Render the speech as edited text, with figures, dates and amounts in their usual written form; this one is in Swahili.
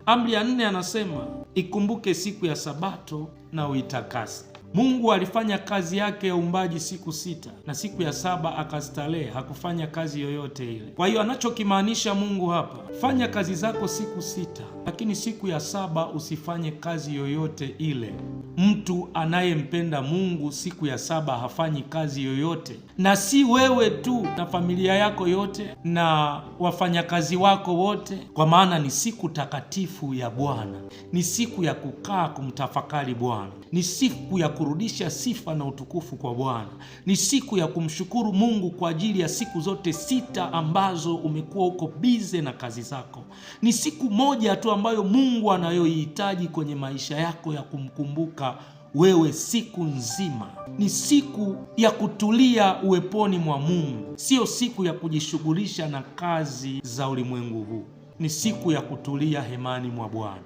Amri ya 4 anasema ikumbuke siku ya Sabato na uitakase. Mungu alifanya kazi yake ya uumbaji siku 6 na siku ya 7 akastarehe, hakufanya kazi yoyote ile. Kwa hiyo anachokimaanisha Mungu hapa, fanya kazi zako siku 6, lakini siku ya 7 usifanye kazi yoyote ile. Mtu anayempenda Mungu siku ya 7 hafanyi kazi yoyote, na si wewe tu, na familia yako yote na wafanyakazi wako wote, kwa maana ni siku takatifu ya Bwana. Ni siku ya kukaa kumtafakari Bwana, ni siku ya kurudisha sifa na utukufu kwa Bwana, ni siku ya kumshukuru Mungu kwa ajili ya siku zote 6 ambazo umekuwa uko bize na kazi zako. Ni siku moja tu ambayo Mungu anayoihitaji kwenye maisha yako ya kumkumbuka wewe siku nzima. Ni siku ya kutulia uweponi mwa Mungu, sio siku ya kujishughulisha na kazi za ulimwengu huu. Ni siku ya kutulia hemani mwa Bwana.